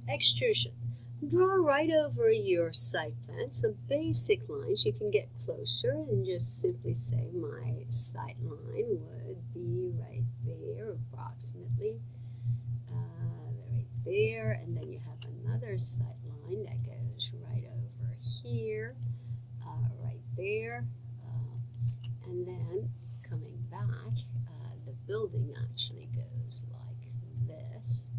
Extrusion. Draw right over your site plan some basic lines. You can get closer and just simply say my sight line would be right there approximately, right there, and then you have another sight line that goes right over here, right there, and then coming back, the building actually goes like this.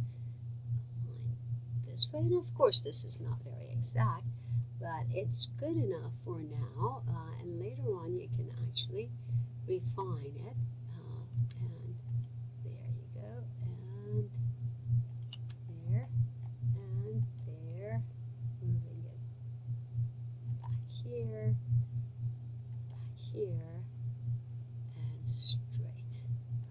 Way. And of course this is not very exact, but it's good enough for now, and later on you can actually refine it, and there you go, and there, moving it back here, and straight.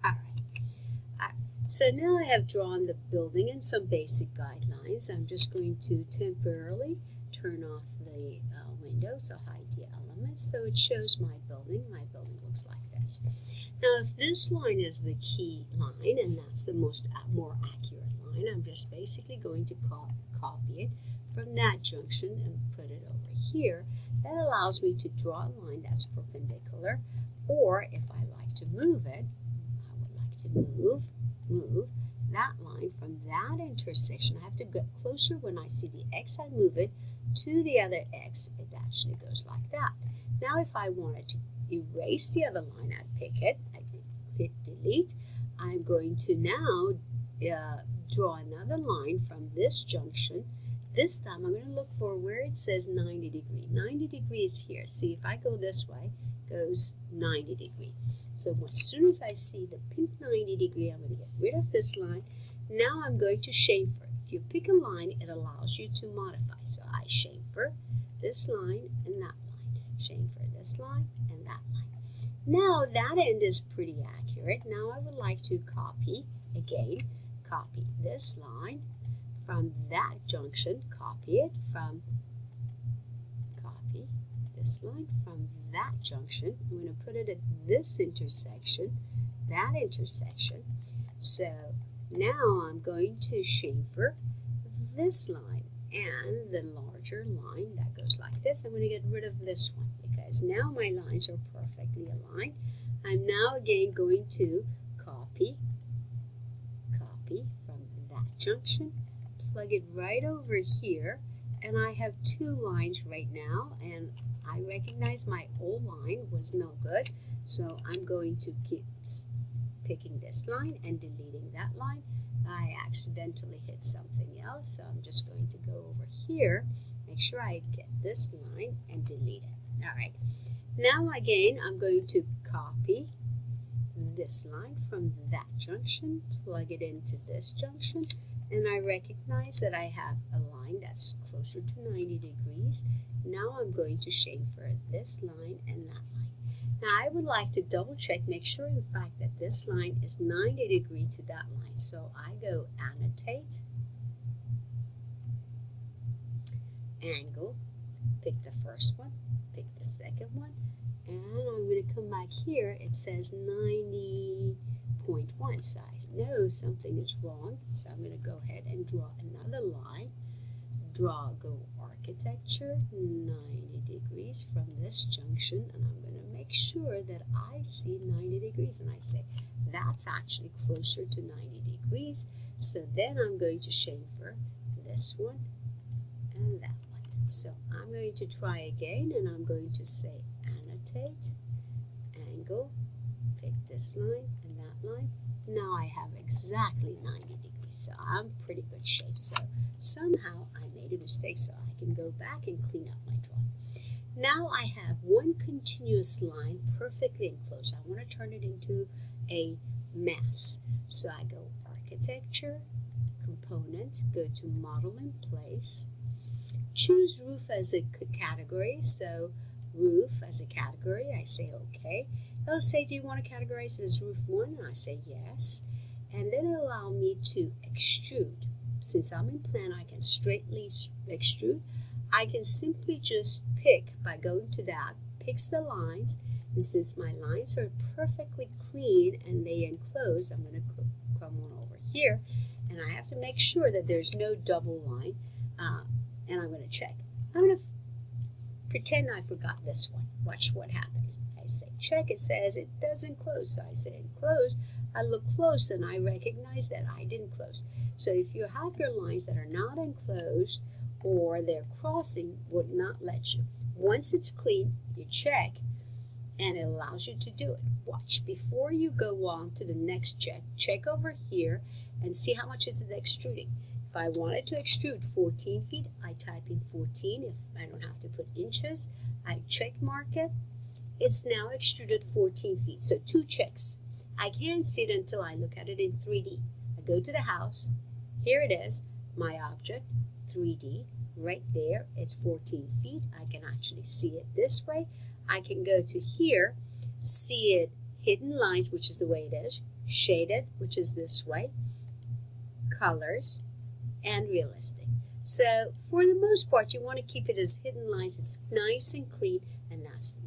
Alright, so now I have drawn the building and some basic guidelines. I'm just going to temporarily turn off the window, so hide the elements, so it shows my building. My building looks like this. Now if this line is the key line, and that's the more accurate line, I'm just basically going to copy it from that junction and put it over here. That allows me to draw a line that's perpendicular, or if I like to move it, I would like to move that line from that intersection. I have to get closer. When I see the X, I move it to the other X. It actually goes like that. Now if I wanted to erase the other line, I'd pick it, I hit delete. I'm going to now draw another line from this junction. This time I'm going to look for where it says 90 degree. 90 degrees here. See, if I go this way, goes 90 degree. So as soon as I see the pink 90 degree, I'm going to get rid of this line. Now I'm going to chamfer. If you pick a line, it allows you to modify. So I chamfer this line and that line. Chamfer this line and that line. Now that end is pretty accurate. Now I would like to copy this line from that junction, copy this line from that junction. I'm going to put it at this intersection, that intersection. So now I'm going to chamfer this line and the larger line that goes like this. I'm going to get rid of this one because now my lines are perfectly aligned. I'm now again going to copy from that junction, plug it right over here, and I have two lines right now, and I recognize my old line was no good, so I'm going to keep picking this line and deleting that line. I accidentally hit something else, so I'm just going to go over here, make sure I get this line and delete it. Alright, now again I'm going to copy this line from that junction, plug it into this junction, and I recognize that I have a line that's closer to 90 degrees. Now I'm going to chamfer this line and that line. Now I would like to double check, make sure in fact that this line is 90 degrees to that line. So I go annotate, angle, pick the first one, pick the second one, and I'm going to come back here. It says 90.1 size. No, something is wrong. So I'm going to go ahead and draw another line. Go architecture 90 degrees from this junction, and I'm going to make sure that I see 90 degrees, and I say that's actually closer to 90 degrees. So then I'm going to chamfer this one and that one. So I'm going to try again, and I'm going to say annotate, angle, pick this line and that line. Now I have exactly 90 degrees, so I'm pretty good shape. So somehow I made a mistake, so I can go back and clean up my drawing. Now I have one continuous line perfectly enclosed. I want to turn it into a mass. So I go architecture, components, go to model in place, choose roof as a category. So roof as a category, I say okay. It'll say, do you want to categorize it as roof 1? And I say yes. And then it'll allow me to extrude. Since I'm in plan, I can straightly extrude. I can simply just pick by going to that, picks the lines, and since my lines are perfectly clean and they enclose, I'm going to come on over here and and I have to make sure that there's no double line, and I'm going to check. I'm going to pretend I forgot this one. Watch what happens. I say check, it says it doesn't close, so I say close. I look close and I recognize that I didn't close. So if you have your lines that are not enclosed or they're crossing, would not let you. Once it's clean, you check and it allows you to do it. Watch, before you go on to the next check, check over here and see how much is it extruding. If I wanted to extrude 14 feet, I type in 14. If I don't have to put inches, I check mark it. It's now extruded 14 feet. So 2 checks. I can't see it until I look at it in 3D. I go to the house. Here it is, my object, 3D. Right there, it's 14 feet. I can actually see it this way. I can go to here, see it hidden lines, which is the way it is, shaded, which is this way, colors, and realistic. So for the most part, you want to keep it as hidden lines. It's nice and clean, and that's